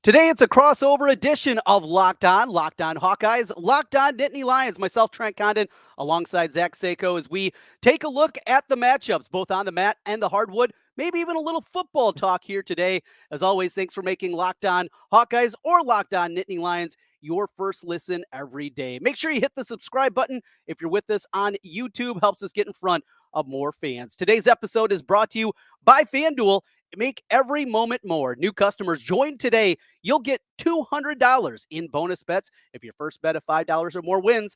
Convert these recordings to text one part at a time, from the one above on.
Today, it's a crossover edition of Locked On Hawkeyes, Locked On Nittany Lions. Myself, Trent Condon, alongside Zach Seyko, as we take a look at the matchups, both on the mat and the hardwood. Maybe even a little football talk here today. As always, thanks for making Locked On Hawkeyes or Locked On Nittany Lions your first listen every day. Make sure you hit the subscribe button if you're with us on YouTube. Helps us get in front of more fans. Today's episode is brought to you by FanDuel. Make every moment more. New customers join today. You'll get $200 in bonus bets if your first bet of $5 or more wins.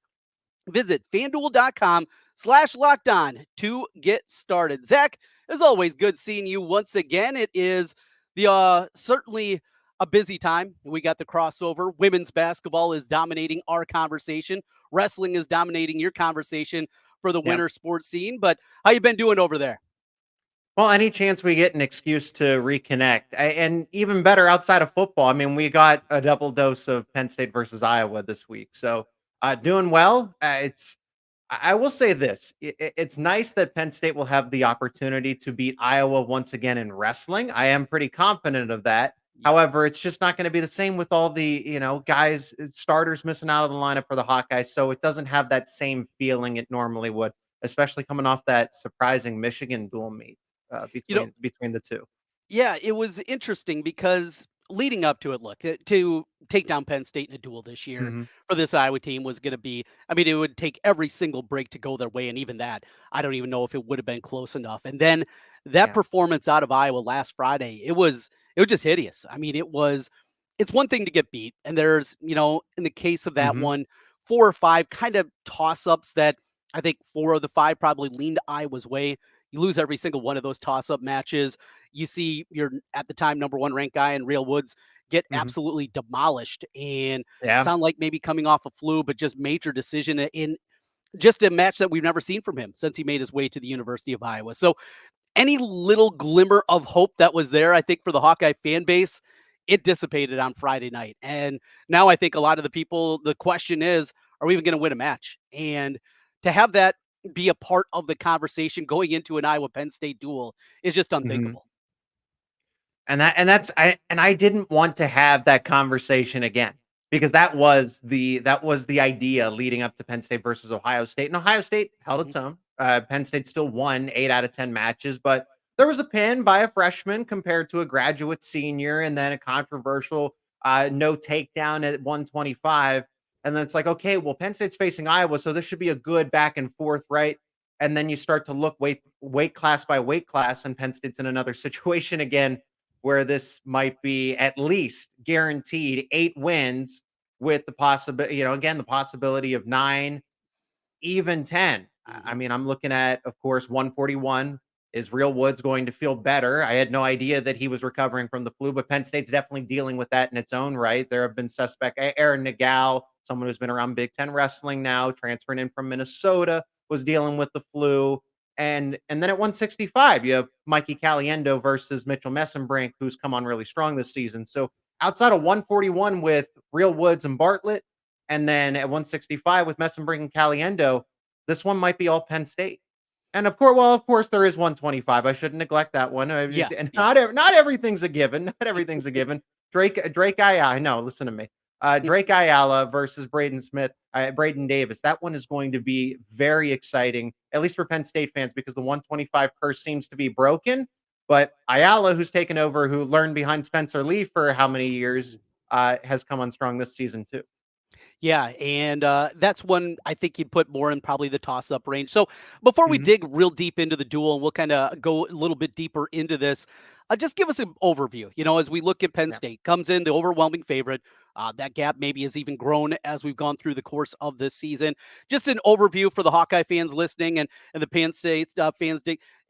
Visit FanDuel.com/LockedOn to get started. Zach, as always, good seeing you once again. It is the certainly a busy time. We got the crossover. Women's basketball is dominating our conversation. Wrestling is dominating your conversation for the winter sports scene. But how you been doing over there? Well, any chance we get an excuse to reconnect, and even better outside of football. I mean, we got a double dose of Penn State versus Iowa this week, so doing well. I will say this: it's nice that Penn State will have the opportunity to beat Iowa once again in wrestling. I am pretty confident of that. However, it's just not going to be the same with all the guys, starters missing out of the lineup for the Hawkeyes, so it doesn't have that same feeling it normally would, especially coming off that surprising Michigan dual meet You know, between the two. Yeah, it was interesting because leading up to it, look, to take down Penn State in a duel this year Mhm. for this Iowa team was going to be, I mean, it would take every single break to go their way. And even that, I don't even know if it would have been close enough. And then that Yeah. performance out of Iowa last Friday, it was just hideous. I mean, it's one thing to get beat. And there's, in the case of that Mhm. one, 4 or 5 kind of toss ups that I think 4 of the 5 probably leaned Iowa's way. You lose every single one of those toss up matches. You see your at the time number one ranked guy in Real Woods get Mhm. absolutely demolished and Yeah. sound like maybe coming off a flu, but just major decision in just a match that we've never seen from him since he made his way to the University of Iowa. So any little glimmer of hope that was there, I think, for the Hawkeye fan base, it dissipated on Friday night. And now I think a lot of the people, the question is, are we even going to win a match? And to have that be a part of the conversation going into an Iowa Penn State duel is just Mhm. unthinkable. And I didn't want to have that conversation again because that was the idea leading up to Penn State versus Ohio State. And Ohio State held Mhm. its own. Penn State still won 8 out of 10 matches, but there was a pin by a freshman compared to a graduate senior, and then a controversial no takedown at 125. And then it's like, okay, well, Penn State's facing Iowa, so this should be a good back and forth, right? And then you start to look weight class by weight class, and Penn State's in another situation again where this might be at least guaranteed 8 wins with the possibility, again, the possibility of 9, even 10. I Mhm. mean, I'm looking at, of course, 141. Is Real Woods going to feel better? I had no idea that he was recovering from the flu, but Penn State's definitely dealing with that in its own right. There have been Aaron Nagel, someone who's been around Big Ten wrestling now, transferring in from Minnesota, was dealing with the flu. And then at 165, you have Mikey Caliendo versus Mitchell Messenbrink, who's come on really strong this season. So outside of 141 with Real Woods and Bartlett, and then at 165 with Messenbrink and Caliendo, this one might be all Penn State. And of course, there is 125. I shouldn't neglect that one. Yeah, And yeah. not everything's a given. Not everything's a given. Drake Ayala. No, listen to me. Drake Ayala versus Braden Davis. That one is going to be very exciting, at least for Penn State fans, because the 125 curse seems to be broken. But Ayala, who's taken over, who learned behind Spencer Lee for how many years, has come on strong this season too. Yeah, and that's one I think you'd put more in probably the toss-up range. So before we Mhm. dig real deep into the duel, and we'll kind of go a little bit deeper into this, just give us an overview. As we look at Penn Yeah. State, comes in the overwhelming favorite. That gap maybe has even grown as we've gone through the course of this season. Just an overview for the Hawkeye fans listening and the Penn State fans.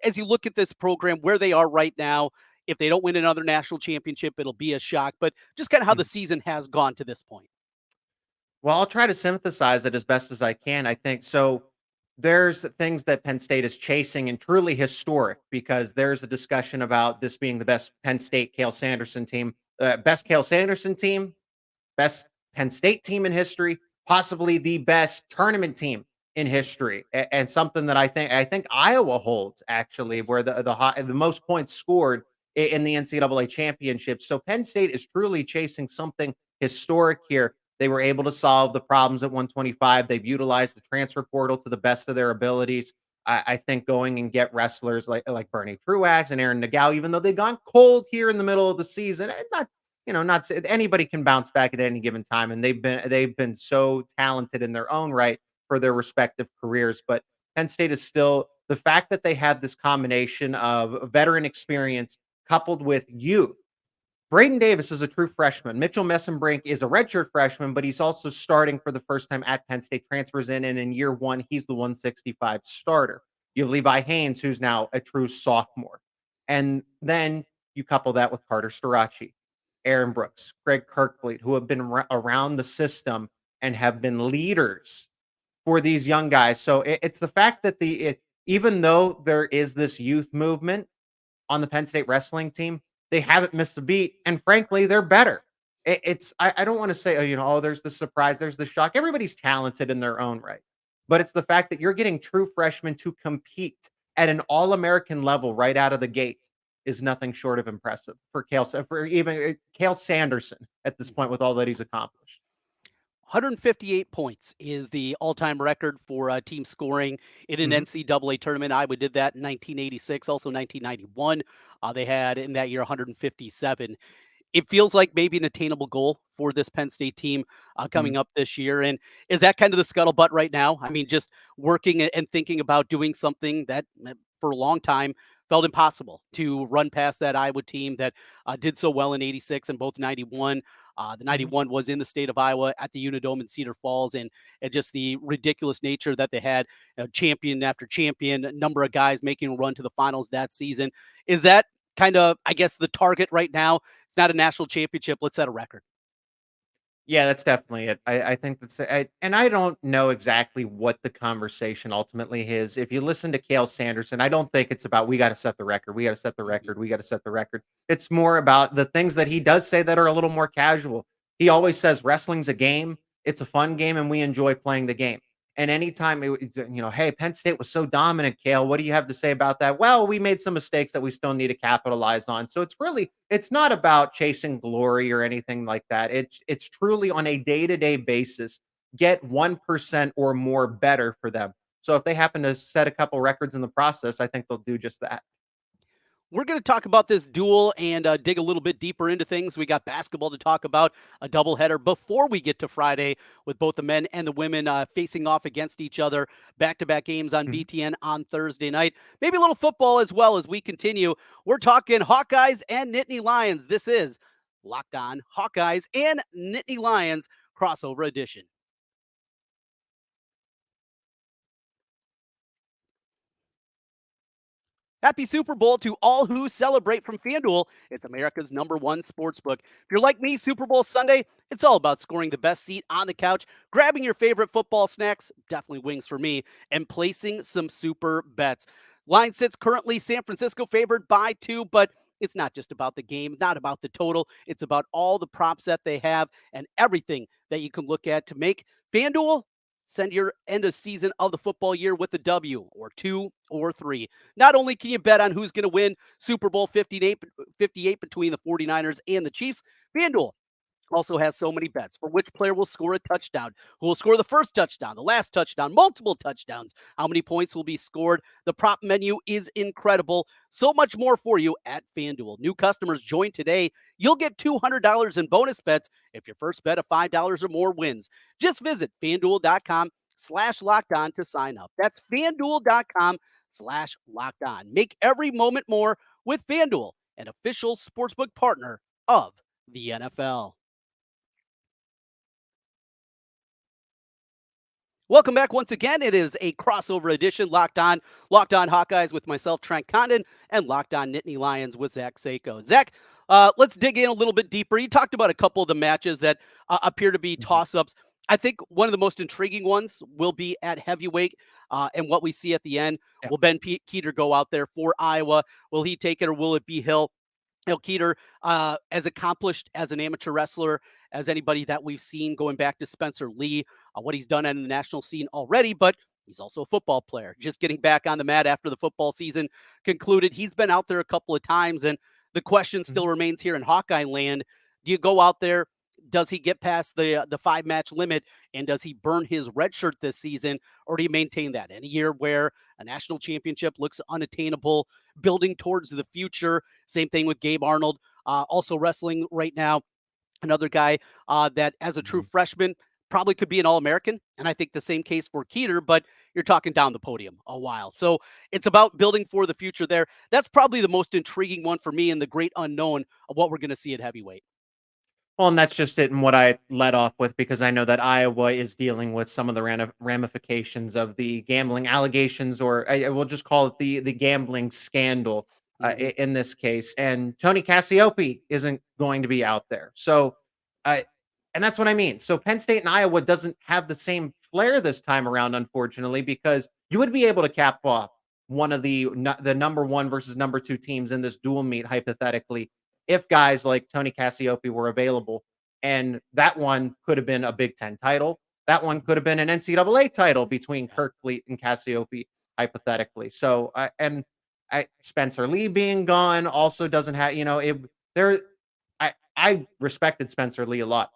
As you look at this program, where they are right now, if they don't win another national championship, it'll be a shock. But just kind of how the Mhm. season has gone to this point. Well, I'll try to synthesize it as best as I can. I think so. There's things that Penn State is chasing and truly historic because there's a discussion about this being the best Penn State Cale Sanderson team, best Cale Sanderson team, best Penn State team in history, possibly the best tournament team in history, and something that I think Iowa holds actually, Yes. where the most points scored in the NCAA championship. So Penn State is truly chasing something historic here. They were able to solve the problems at 125. They've utilized the transfer portal to the best of their abilities. I think going and get wrestlers like Bernie Truax and Aaron Nagao, even though they've gone cold here in the middle of the season, and not anybody can bounce back at any given time, and they've been so talented in their own right for their respective careers. But Penn State is still the fact that they have this combination of veteran experience coupled with youth. Braden Davis is a true freshman. Mitchell Messenbrink is a redshirt freshman, but he's also starting for the first time at Penn State, transfers in, and in year one, he's the 165 starter. You have Levi Haynes, who's now a true sophomore. And then you couple that with Carter Starachi, Aaron Brooks, Greg Kirkfleet, who have been around the system and have been leaders for these young guys. So it's the fact that even though there is this youth movement on the Penn State wrestling team, they haven't missed a beat, and frankly, they're better. I don't want to say, oh, there's the surprise, there's the shock. Everybody's talented in their own right, but it's the fact that you're getting true freshmen to compete at an All-American level right out of the gate is nothing short of impressive for Cale Sanderson at this point with all that he's accomplished. 158 points is the all-time record for team scoring in an Mhm. NCAA tournament. Iowa did that in 1986, also 1991. They had in that year 157. It feels like maybe an attainable goal for this Penn State team coming Mhm. up this year. And is that kind of the scuttlebutt right now? I mean, just working and thinking about doing something that for a long time felt impossible to run past that Iowa team that did so well in 86 and both 91. The Mhm. 91 was in the state of Iowa at the Unidome in Cedar Falls, and just the ridiculous nature that they had, champion after champion, a number of guys making a run to the finals that season. Is that kind of, I guess, the target right now? It's not a national championship. Let's set a record. Yeah, that's definitely it. I think and I don't know exactly what the conversation ultimately is. If you listen to Cale Sanderson, I don't think it's about we got to set the record, we got to set the Mhm. record, we got to set the record. It's more about the things that he does say that are a little more casual. He always says wrestling's a game, it's a fun game, and we enjoy playing the game. And anytime hey, Penn State was so dominant, Cale. What do you have to say about that? Well, we made some mistakes that we still need to capitalize on. So it's not about chasing glory or anything like that. It's truly on a day-to-day basis, get 1% or more better for them. So if they happen to set a couple records in the process, I think they'll do just that. We're going to talk about this duel and dig a little bit deeper into things. We got basketball to talk about, a doubleheader before we get to Friday with both the men and the women facing off against each other. Back-to-back games on Mhm. BTN on Thursday night. Maybe a little football as well as we continue. We're talking Hawkeyes and Nittany Lions. This is Locked On Hawkeyes and Nittany Lions crossover edition. Happy Super Bowl to all who celebrate from FanDuel. It's America's #1 sportsbook. If you're like me, Super Bowl Sunday, it's all about scoring the best seat on the couch, grabbing your favorite football snacks, definitely wings for me, and placing some super bets. Line sits currently San Francisco favored by 2, but it's not just about the game, not about the total. It's about all the props that they have and everything that you can look at to make FanDuel send your end of season of the football year with a W or 2 or 3. Not only can you bet on who's going to win Super Bowl 58 between the 49ers and the Chiefs, FanDuel also has so many bets for which player will score a touchdown, who will score the first touchdown, the last touchdown, multiple touchdowns, how many points will be scored. The prop menu is incredible. So much more for you at FanDuel. New customers join today. You'll get $200 in bonus bets if your first bet of $5 or more wins. Just visit FanDuel.com/locked on to sign up. That's FanDuel.com/locked on. Make every moment more with FanDuel, an official sportsbook partner of the NFL. Welcome back once again. It is a crossover edition, Locked On Hawkeyes with myself, Trent Condon, and Locked On Nittany Lions with Zach Seyko. Zach, let's dig in a little bit deeper. You talked about a couple of the matches that appear to be Mhm. toss-ups. I think one of the most intriguing ones will be at heavyweight, and what we see at the end. Yeah. Will Ben Keeter go out there for Iowa? Will he take it, or will it be Hill? Keeter, as accomplished as an amateur wrestler as anybody that we've seen going back to Spencer Lee, what he's done on the national scene already, but he's also a football player. Just getting back on the mat after the football season concluded. He's been out there a couple of times, and The question Mhm. still remains here in Hawkeye land. Do you go out there? Does he get past the 5 match limit, and does he burn his red shirt this season, or do you maintain that in a year where a national championship looks unattainable, building towards the future? Same thing with Gabe Arnold, also wrestling right now. Another guy that, as a true Mhm. freshman, probably could be an All-American. And I think the same case for Keeter, but you're talking down the podium a while. So it's about building for the future there. That's probably the most intriguing one for me and the great unknown of what we're going to see at heavyweight. Well, and that's just it and what I led off with because I know that Iowa is dealing with some of the ramifications of the gambling allegations, or I will just call it the gambling scandal Mhm. in this case. And Tony Cassiope isn't going to be out there, so uh, and that's what I mean. So Penn State and Iowa doesn't have the same flair this time around, unfortunately, because you would be able to cap off one of the number one versus number two teams in this dual meet hypothetically if guys like Tony Cassiope were available. And that one could have been a Big Ten title. That one could have been an NCAA title between Yeah. Kirkfleet and Cassiope, hypothetically. So, Spencer Lee being gone also doesn't have, there. I respected Spencer Lee a lot,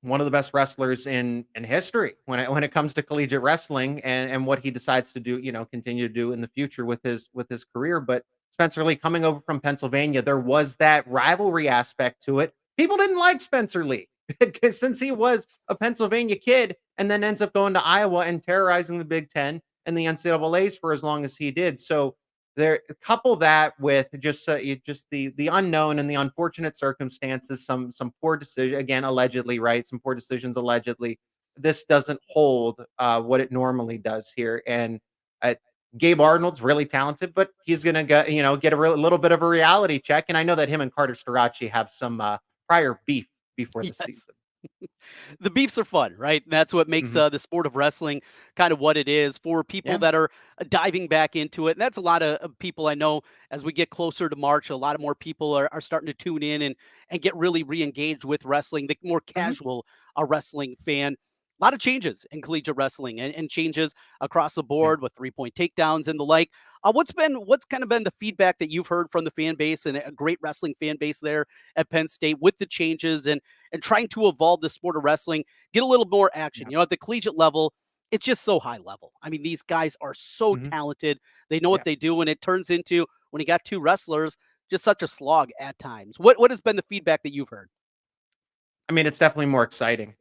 one of the best wrestlers in history when it comes to collegiate wrestling and what he decides to do, continue to do in the future with his career. But Spencer Lee coming over from Pennsylvania, there was that rivalry aspect to it. People didn't like Spencer Lee because since he was a Pennsylvania kid and then ends up going to Iowa and terrorizing the Big Ten and the NCAA's for as long as he did. So there, couple that with just the unknown and the unfortunate circumstances, some poor decision again, allegedly, right? Some poor decisions allegedly. This doesn't hold what it normally does here. And uh, Gabe Arnold's really talented, but he's gonna get a little bit of a reality check. And I know that him and Carter Starachi have some prior beef before the Yes. season. The beefs are fun, right? That's what makes Hmm. the sport of wrestling kind of what it is for people Yeah. that are diving back into it. And that's a lot of people I know as we get closer to March. A lot of more people are starting to tune in and get really re-engaged with wrestling. The more Hmm. casual a wrestling fan. A lot of changes in collegiate wrestling and changes across the Yeah. board with 3-point takedowns and the like. What's kind of been the feedback that you've heard from the fan base and a great wrestling fan base there at Penn State with the changes and trying to evolve the sport of wrestling, get a little more action. Yeah. At the collegiate level, it's just so high level. I mean, these guys are so Hmm. talented. They know what Yeah. they do, and it turns into, when you got two wrestlers, just such a slog at times. What has been the feedback that you've heard? I mean, it's definitely more exciting.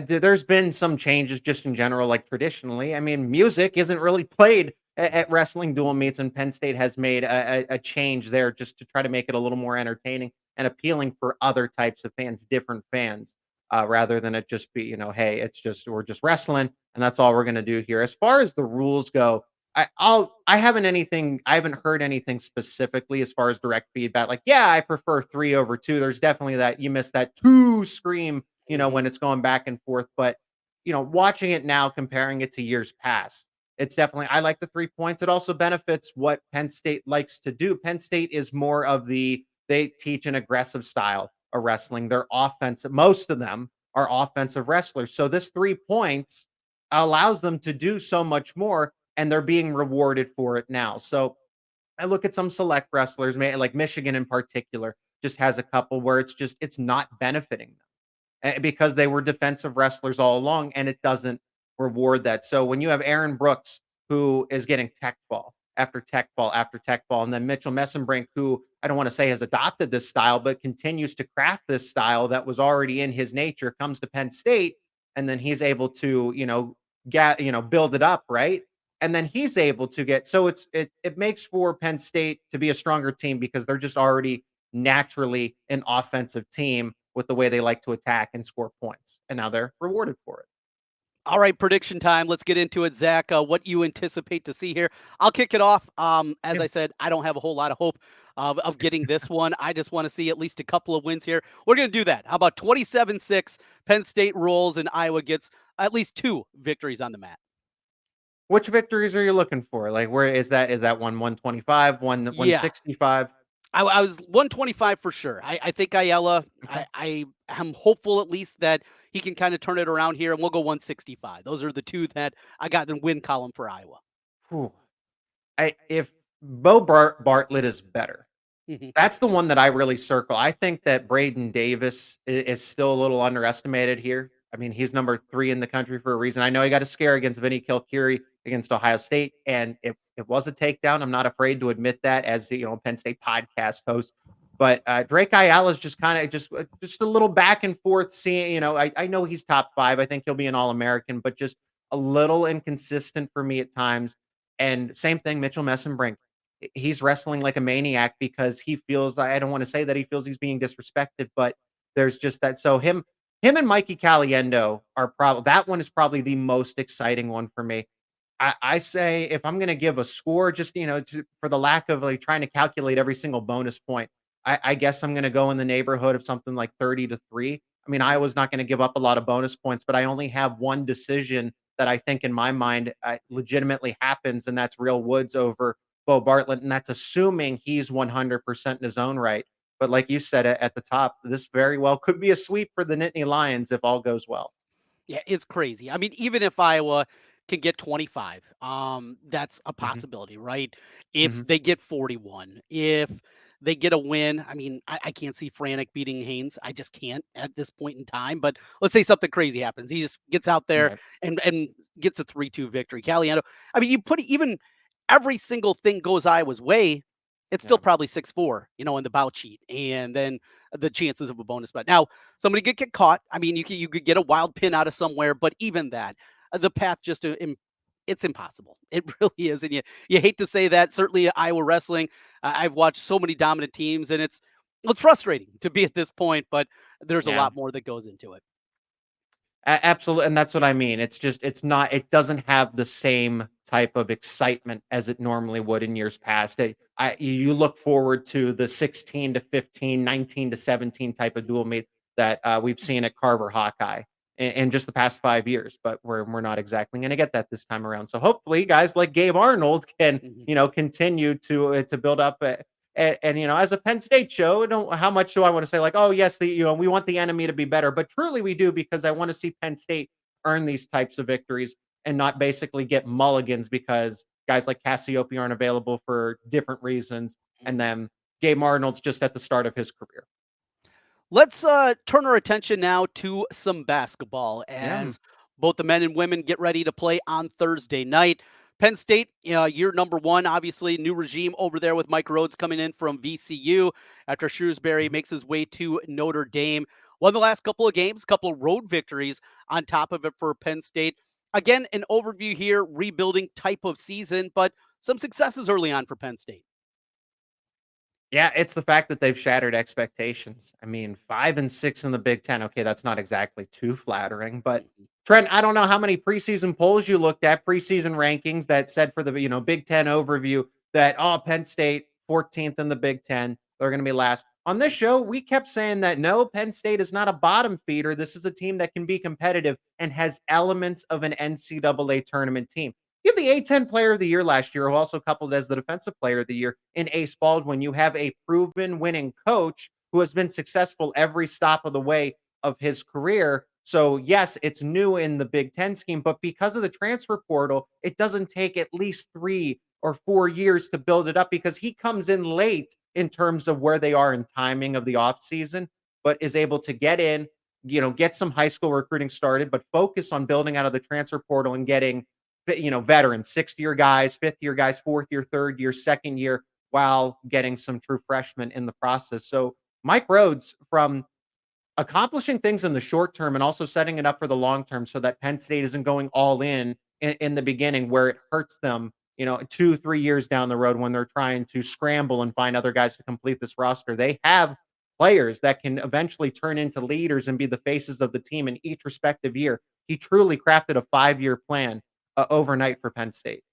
There's been some changes just in general, like traditionally. I mean, music isn't really played at wrestling dual meets, and Penn State has made a change there just to try to make it a little more entertaining and appealing for other types of fans, different fans, rather than it just be, hey, we're just wrestling and that's all we're gonna do here. As far as the rules go, I haven't heard anything specifically as far as direct feedback. Like, yeah, I prefer 3/2. There's definitely that you miss that two scream, Mhm. when it's going back and forth. But watching it now, comparing it to years past, it's definitely I like the 3 points. It also benefits what Penn State likes to do. Penn State is more of they teach an aggressive style of wrestling. They're offensive, most of them are offensive wrestlers. So this 3 points allows them to do so much more and they're being rewarded for it now. So I look at some select wrestlers, like Michigan in particular, just has a couple where it's not benefiting them because they were defensive wrestlers all along, and it doesn't reward that. So when you have Aaron Brooks, who is getting tech fall after tech fall after tech fall, and then Mitchell Messenbrink, who I don't want to say has adopted this style, but continues to craft this style that was already in his nature, comes to Penn State, and then he's able to, build it up, right? And then he's able to get so it makes for Penn State to be a stronger team because they're just already naturally an offensive team with the way they like to attack and score points. And now they're rewarded for it. All right, prediction time. Let's get into it, Zach. What you anticipate to see here? I'll kick it off. As Yeah. I said, I don't have a whole lot of hope of getting this one. I just want to see at least a couple of wins here. We're going to do that. How about 27-6? Penn State rolls and Iowa gets at least 2 victories on the mat. Which victories are you looking for? Like, where is that? Is that 125, Yeah, 165? I was 125 for sure. I think Ayala. Okay. I am hopeful at least that he can kind of turn it around here, and we'll go 165. Those are the two that I got in the win column for Iowa. Whew. If Bartlett is better, Mhm. That's the one that I really circle. I think that Braden Davis is still a little underestimated here. I mean, he's number 3 in the country for a reason. I know he got a scare against Vinny Kilcurie against Ohio State, and it was a takedown. I'm not afraid to admit that as, Penn State podcast host. But, Drake Ayala is just kinda just a little back and forth seeing, I know he's top 5. I think he'll be an All-American, but just a little inconsistent for me at times. And same thing, Mitchell Messenbrink. He's wrestling like a maniac because he feels, I don't want to say that he feels he's being disrespected, but there's just that. So him and Mikey Caliendo are probably, that one is probably the most exciting one for me. I say if I'm going to give a score, just for the lack of like trying to calculate every single bonus point, I guess I'm going to go in the neighborhood of something like 30-3. I mean, Iowa's not going to give up a lot of bonus points, but I only have one decision that I think in my mind legitimately happens, and that's Real Woods over Bo Bartlett, and that's assuming he's 100% in his own right. But like you said at the top, this very well could be a sweep for the Nittany Lions if all goes well. Yeah, it's crazy. I mean, even if Iowa can get 25, that's a Mhm, possibility, right? If mhm, they get 41, if they get a win, I mean, I can't see Franek beating Haynes. I just can't at this point in time. But let's say something crazy happens. He just gets out there right, and gets a 3-2 victory. Caliendo, I mean, you put even every single thing goes Iowa's way, it's still yeah, probably 6-4, in the bout sheet. And then the chances of a bonus bet. Now, somebody could get caught. I mean, you could get a wild pin out of somewhere, but even that, the path just it's impossible. It really is, and you hate to say that. Certainly, Iowa wrestling. I've watched so many dominant teams, and it's frustrating to be at this point. But there's a yeah. lot more that goes into it. Absolutely, and that's what I mean. It's not, it doesn't have the same type of excitement as it normally would in years past. You look forward to the 16-15, 19-17 type of dual meet that we've seen at Carver Hawkeye in just the past 5 years, but we're not exactly going to get that this time around. So hopefully, guys like Gabe Arnold can Mhm. continue to build up. And as a Penn State show, don't how much do I want to say like, oh yes, we want the enemy to be better, but truly we do because I want to see Penn State earn these types of victories and not basically get mulligans because guys like Cassiope aren't available for different reasons, and Mhm. then Gabe Arnold's just at the start of his career. Let's turn our attention now to some basketball Yeah. as both the men and women get ready to play on Thursday night. Penn State, year number 1, obviously, new regime over there with Mike Rhodes coming in from VCU after Shrewsbury Mhm. makes his way to Notre Dame. Won the last couple of games, couple of road victories on top of it for Penn State. Again, an overview here, rebuilding type of season, but some successes early on for Penn State. Yeah, it's the fact that they've shattered expectations. I mean, 5-6 in the Big Ten. Okay, that's not exactly too flattering, but Mhm. Trent, I don't know how many preseason polls you looked at, preseason rankings that said for the Big Ten overview that Penn State 14th in the Big Ten, they're going to be last. On this show, we kept saying that no, Penn State is not a bottom feeder. This is a team that can be competitive and has elements of an NCAA tournament team. You have the A10 player of the year last year, who also coupled as the defensive player of the year in Ace Baldwin. You have a proven winning coach who has been successful every stop of the way of his career. So, yes, it's new in the Big Ten scheme, but because of the transfer portal, it doesn't take at least 3 or 4 years to build it up because he comes in late in terms of where they are in timing of the offseason, but is able to get in, get some high school recruiting started, but focus on building out of the transfer portal and getting veterans, 6th-year guys, 5th-year guys, 4th-year, 3rd-year, 2nd-year, while getting some true freshmen in the process. So Mike Rhodes, from accomplishing things in the short term and also setting it up for the long term so that Penn State isn't going all in the beginning where it hurts them, 2, 3 years down the road when they're trying to scramble and find other guys to complete this roster. They have players that can eventually turn into leaders and be the faces of the team in each respective year. He truly crafted a 5-year plan overnight for Penn State.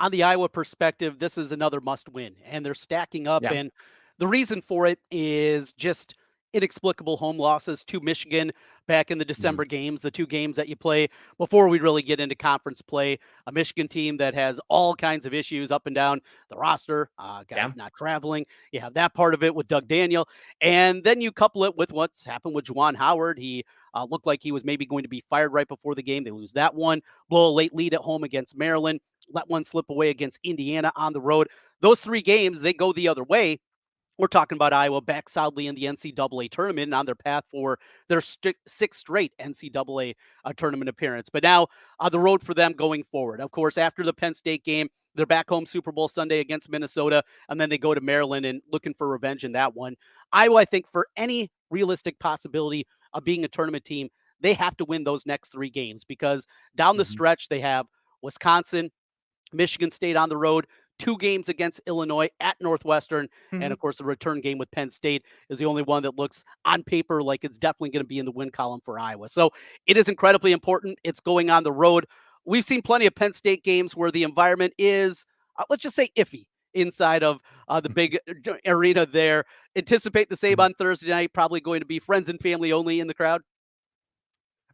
On the Iowa perspective, this is another must win, and they're stacking up. Yeah. And the reason for it is just inexplicable home losses to Michigan back in the Mhm. December games, the 2 games that you play before we really get into conference play. A Michigan team that has all kinds of issues up and down the roster, Yeah. guys not traveling. You have that part of it with Doug Daniel. And then you couple it with what's happened with Juwan Howard. He looked like he was maybe going to be fired right before the game. They lose that one, blow a late lead at home against Maryland, let one slip away against Indiana on the road. Those 3 games, they go the other way. We're talking about Iowa back solidly in the NCAA tournament and on their path for their sixth straight NCAA tournament appearance. But now the road for them going forward. Of course, after the Penn State game, they're back home Super Bowl Sunday against Minnesota, and then they go to Maryland and looking for revenge in that one. Iowa, I think, for any realistic possibility of being a tournament team, they have to win those next 3 games because down the Mhm. stretch they have Wisconsin, Michigan State on the road, 2 games against Illinois at Northwestern, and Mhm. of course the return game with Penn State is the only one that looks on paper like it's definitely going to be in the win column for Iowa. So it is incredibly important. It's going on the road. We've seen plenty of Penn State games where the environment is, let's just say, iffy inside of the big arena there. Anticipate the same Mhm. on Thursday night. Probably going to be friends and family only in the crowd.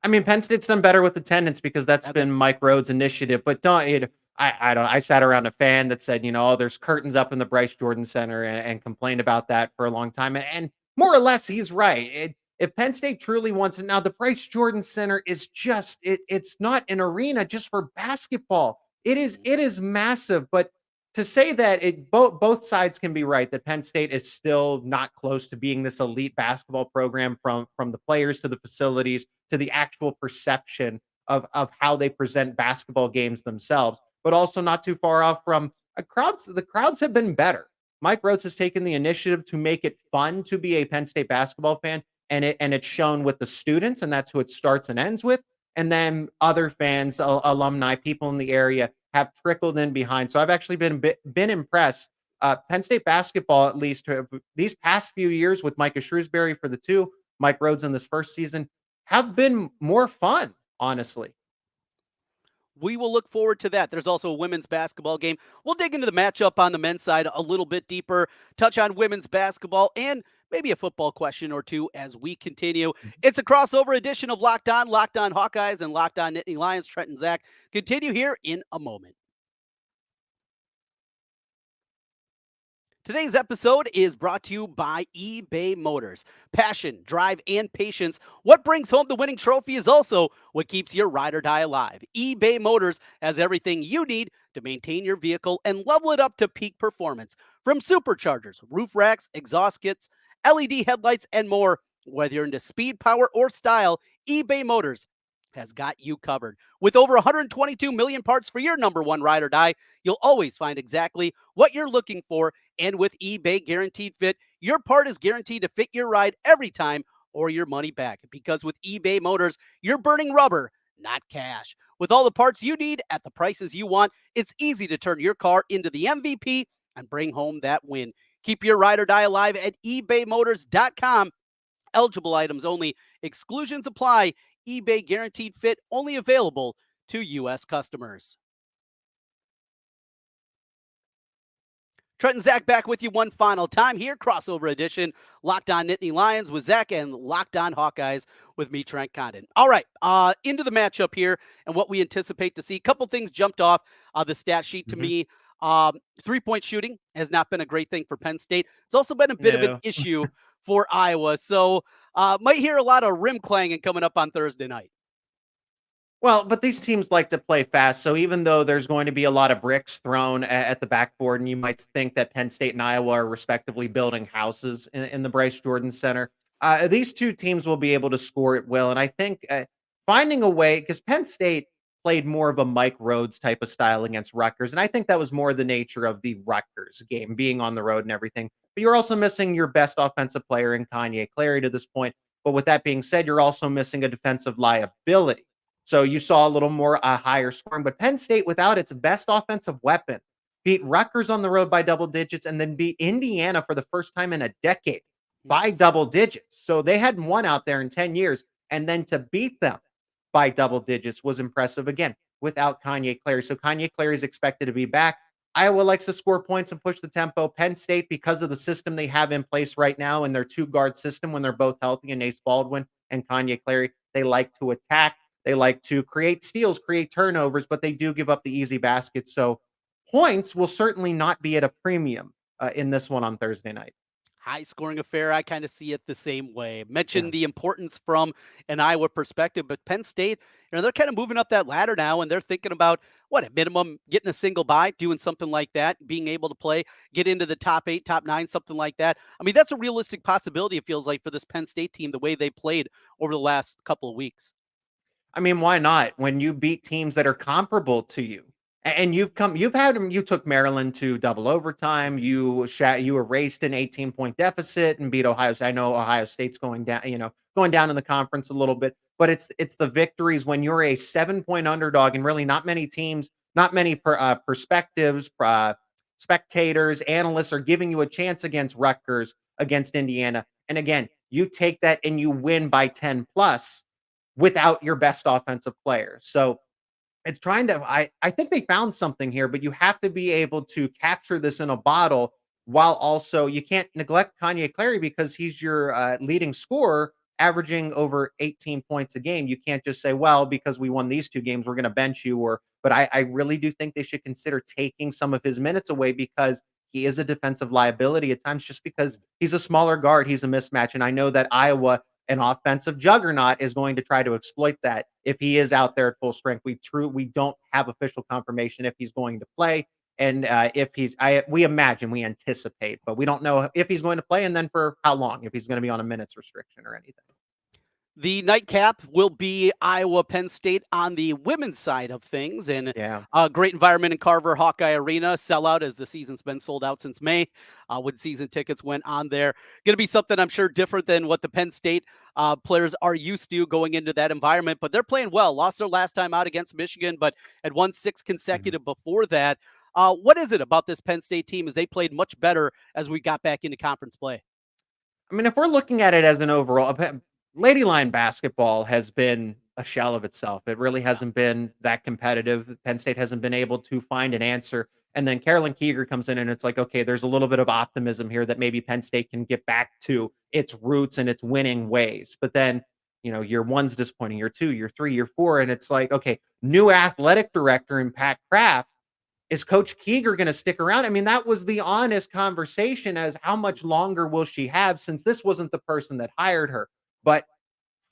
I mean, Penn State's done better with attendance because that's Have they? been Mike Rhodes' initiative. But don't it, I don't. I sat around a fan that said, oh, there's curtains up in the Bryce Jordan Center and complained about that for a long time. And more or less, he's right. If Penn State truly wants it now, the Bryce Jordan Center is just it's not an arena just for basketball. It is massive, but to say that both sides can be right that Penn State is still not close to being this elite basketball program from the players to the facilities to the actual perception of how they present basketball games themselves, but also not too far off from a crowds. The crowds have been better. Mike Rhodes has taken the initiative to make it fun to be a Penn State basketball fan, and it's shown with the students, and that's who it starts and ends with. And then other fans, alumni, people in the area have trickled in behind. So I've actually been impressed. Penn State basketball, at least these past few years, with Micah Shrewsbury for the two, Mike Rhodes in this first season, have been more fun, honestly. We will look forward to that. There's also a women's basketball game. We'll dig into the matchup on the men's side a little bit deeper, touch on women's basketball, and maybe a football question or two as we continue. It's a crossover edition of Locked On Hawkeyes, and Locked On Nittany Lions. Trent and Zach continue here in a moment. Today's episode is brought to you by eBay Motors. Passion, drive, and patience. What brings home the winning trophy is also what keeps your ride or die alive. eBay Motors has everything you need to maintain your vehicle and level it up to peak performance. From superchargers, roof racks, exhaust kits, LED headlights, and more. Whether you're into speed, power, or style, eBay Motors has got you covered. With over 122 million parts for your number one ride or die, you'll always find exactly what you're looking for. And with eBay Guaranteed Fit, your part is guaranteed to fit your ride every time or your money back. Because with eBay Motors, you're burning rubber, not cash. With all the parts you need at the prices you want, it's easy to turn your car into the MVP and bring home that win. Keep your ride or die alive at ebaymotors.com. Eligible items only. Exclusions apply. eBay Guaranteed Fit only available to U.S. customers. Trent and Zach back with you one final time here. Crossover edition. Locked On Nittany Lions with Zach and Locked On Hawkeyes with me, Trent Condon. All right, into the matchup here and what we anticipate to see. A couple things jumped off the stat sheet to Mhm. me. 3-point shooting has not been a great thing for Penn State. It's also been a bit of an No. issue for Iowa. So might hear a lot of rim clanging coming up on Thursday night. Well, but these teams like to play fast. So even though there's going to be a lot of bricks thrown at the backboard, and you might think that Penn State and Iowa are respectively building houses in the Bryce Jordan Center, these two teams will be able to score at will. And I think finding a way, because Penn State played more of a Mike Rhodes type of style against Rutgers. And I think that was more the nature of the Rutgers game, being on the road and everything. But you're also missing your best offensive player in Kanye Clary to this point. But with that being said, you're also missing a defensive liability. So you saw a little more higher scoring, but Penn State, without its best offensive weapon, beat Rutgers on the road by double digits and then beat Indiana for the first time in a decade by double digits. So they hadn't won out there in 10 years. And then to beat them by double digits was impressive again without Kanye Clary. So Kanye Clary is expected to be back. Iowa likes to score points and push the tempo. Penn State, because of the system they have in place right now in their two guard system when they're both healthy, and Ace Baldwin and Kanye Clary, they like to attack. They like to create steals, create turnovers, but they do give up the easy baskets. So points will certainly not be at a premium in this one on Thursday night. high scoring affair. I kind of see it the same way. Yeah. Mentioned the importance from an Iowa perspective, but Penn State, they're kind of moving up that ladder now and they're thinking about what at minimum getting a single bye, doing something like that, being able to play, get into the top 8, top 9, something like that. I mean, that's a realistic possibility, it feels like, for this Penn State team, the way they played over the last couple of weeks. I mean, why not? When you beat teams that are comparable to you, and you've had them. You took Maryland to double overtime. You erased an 18-point deficit and beat Ohio State. I know Ohio State's going down, going down in the conference a little bit, but it's the victories when you're a 7-point underdog, and really not many teams, not many perspectives, spectators, analysts are giving you a chance against Rutgers, against Indiana, and again, you take that and you win by 10 plus without your best offensive player. So it's trying to I think they found something here, but you have to be able to capture this in a bottle while also you can't neglect Kanye Clary because he's your leading scorer, averaging over 18 points a game. You can't just say, well, because we won these two games, we're going to bench you. But I really do think they should consider taking some of his minutes away because he is a defensive liability at times just because he's a smaller guard. He's a mismatch. And I know that Iowa, an offensive juggernaut, is going to try to exploit that if he is out there at full strength. We don't have official confirmation if he's going to play, and if we imagine, we anticipate, but we don't know if he's going to play, and then for how long, if he's going to be on a minutes restriction or anything. The nightcap will be Iowa Penn State on the women's side of things, and Yeah. a great environment in Carver Hawkeye Arena. Sellout as the season's been sold out since May when season tickets went on there. Going to be something I'm sure different than what the Penn State players are used to going into that environment, but they're playing well. Lost their last time out against Michigan, but had won 6 Mhm. consecutive before that. What is it about this Penn State team as they played much better as we got back into conference play? I mean, if we're looking at it as an overall, Lady Line basketball has been a shell of itself. It really Yeah. hasn't been that competitive. Penn State hasn't been able to find an answer. And then Carolyn Keeger comes in, and it's like, okay, there's a little bit of optimism here that maybe Penn State can get back to its roots and its winning ways. But then, year one's disappointing, year two, year three, year four. And it's like, okay, new athletic director in Pat Kraft, is Coach Keeger going to stick around? I mean, that was the honest conversation as how much longer will she have since this wasn't the person that hired her. But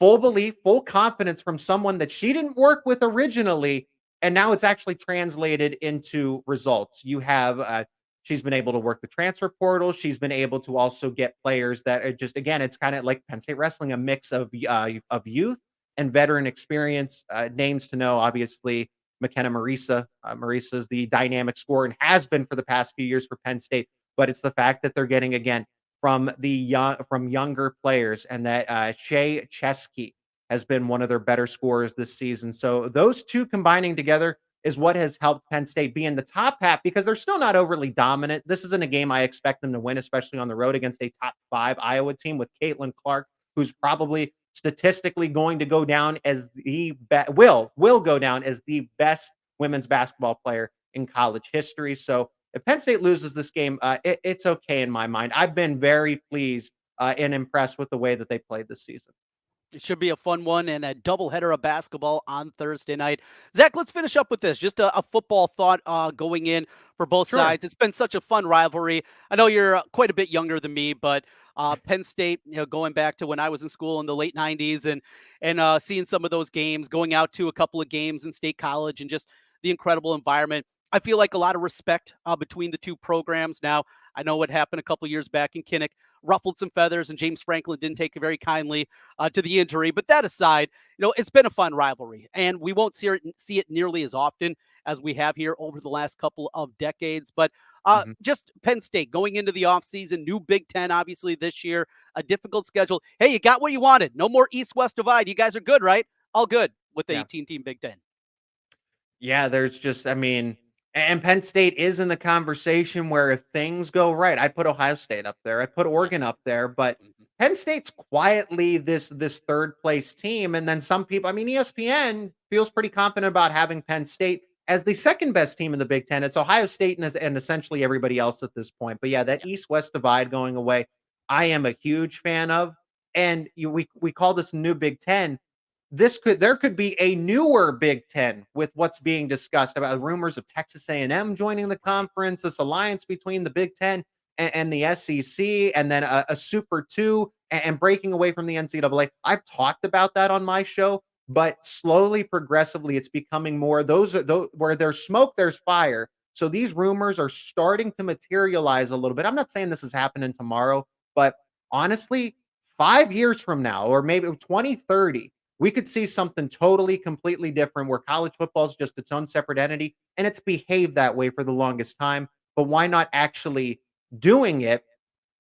full belief, full confidence from someone that she didn't work with originally, and now it's actually translated into results. You have she's been able to work the transfer portal. She's been able to also get players that are just, again, it's kind of like Penn State wrestling, a mix of youth and veteran experience. Names to know, obviously, McKenna Marisa. Marisa's the dynamic scorer and has been for the past few years for Penn State. But it's the fact that they're getting, again, from younger players, and that Shea Chesky has been one of their better scorers this season. So those two combining together is what has helped Penn State be in the top half because they're still not overly dominant. This isn't a game I expect them to win, especially on the road against a top 5 Iowa team with Caitlin Clark, who's probably statistically going to go down as will go down as the best women's basketball player in college history. So if Penn State loses this game, it's okay in my mind. I've been very pleased and impressed with the way that they played this season. It should be a fun one and a doubleheader of basketball on Thursday night. Zach, let's finish up with this. Just a football thought going in for both Sure. sides. It's been such a fun rivalry. I know you're quite a bit younger than me, but Penn State, going back to when I was in school in the late '90s and seeing some of those games, going out to a couple of games in State College, and just the incredible environment. I feel like a lot of respect between the two programs now. I know what happened a couple years back in Kinnick ruffled some feathers, and James Franklin didn't take it very kindly to the injury. But that aside, it's been a fun rivalry, and we won't see it nearly as often as we have here over the last couple of decades. But Mhm. just Penn State going into the offseason, new Big Ten, obviously this year, a difficult schedule. Hey, you got what you wanted. No more East-West divide. You guys are good, right? All good with the Yeah. 18-team Big Ten. Yeah, there's just, I mean, and Penn State is in the conversation where if things go right, I'd put Ohio State up there. I'd put Oregon Yes. up there, but Mhm. Penn State's quietly this third place team. And then some people, I mean, ESPN feels pretty confident about having Penn State as the second best team in the Big Ten. It's Ohio State and essentially everybody else at this point. But yeah, that Yeah. East West divide going away, I am a huge fan of. And we call this new Big Ten. There could be a newer Big Ten with what's being discussed about rumors of Texas A&M joining the Right. conference, this alliance between the Big Ten and the SEC, and then a Super 2, and breaking away from the NCAA. I've talked about that on my show, but slowly, progressively, it's becoming more those are those where there's smoke, there's fire. So these rumors are starting to materialize a little bit. I'm not saying this is happening tomorrow, but honestly, 5 years from now, or maybe 2030, we could see something totally, completely different where college football is just its own separate entity. And it's behaved that way for the longest time. But why not actually doing it?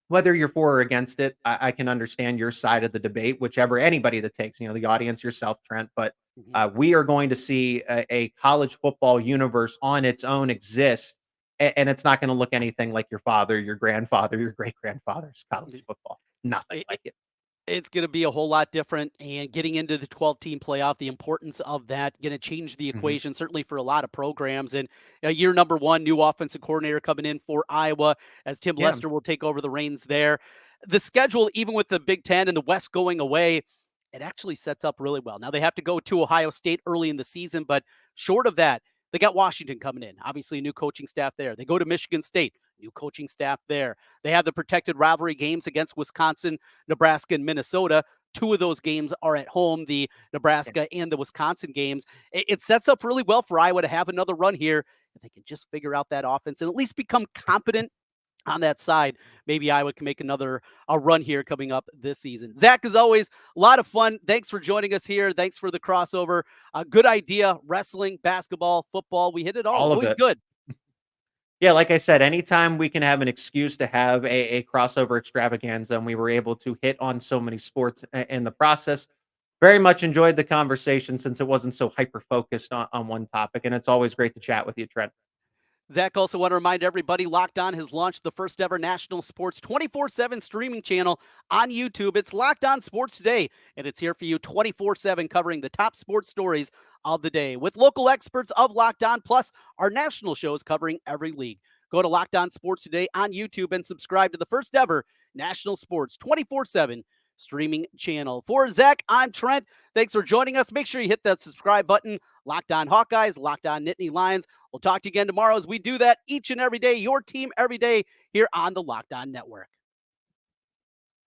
Whether you're for or against it, I can understand your side of the debate, whichever anybody that takes, the audience, yourself, Trent. But Mhm. we are going to see a college football universe on its own exist, and it's not going to look anything like your father, your grandfather, your great grandfather's college football. Nothing like it. It's going to be a whole lot different, and getting into the 12-team playoff, the importance of that going to change the Mhm. equation certainly for a lot of programs. And year number one, new offensive coordinator coming in for Iowa as Tim Yeah, Lester will take over the reins there. The schedule, even with the Big Ten and the West going away, it actually sets up really well. Now they have to go to Ohio State early in the season, but short of that, they got Washington coming in. Obviously, a new coaching staff there. They go to Michigan State, new coaching staff there. They have the protected rivalry games against Wisconsin, Nebraska, and Minnesota. Two of those games are at home, the yeah. Nebraska and the Wisconsin games. It sets up really well for Iowa to have another run here. If they can just figure out that offense and at least become competent on that side, maybe Iowa can make another a run here coming up this season. Zach, as always, a lot of fun. Thanks for joining us here. Thanks for the crossover. A good idea. Wrestling, basketball, football. We hit it all. All of Always it. good. Yeah, like I said, anytime we can have an excuse to have a crossover extravaganza, and we were able to hit on so many sports in the process. Very much enjoyed the conversation since it wasn't so hyper focused on one topic. And it's always great to chat with you, Trent. Zach, also want to remind everybody Locked On has launched the first ever national sports 24/7 streaming channel on YouTube. It's Locked On Sports Today, and it's here for you 24/7, covering the top sports stories of the day with local experts of Locked On, plus our national shows covering every league. Go to Locked On Sports Today on YouTube and subscribe to the first ever national sports 24/7 streaming channel. For Zach, I'm Trent. Thanks for joining us. Make sure you hit that subscribe button. Locked On Hawkeyes, Locked On Nittany Lions. We'll talk to you again tomorrow as we do that each and every day, your team every day here on the Locked On Network.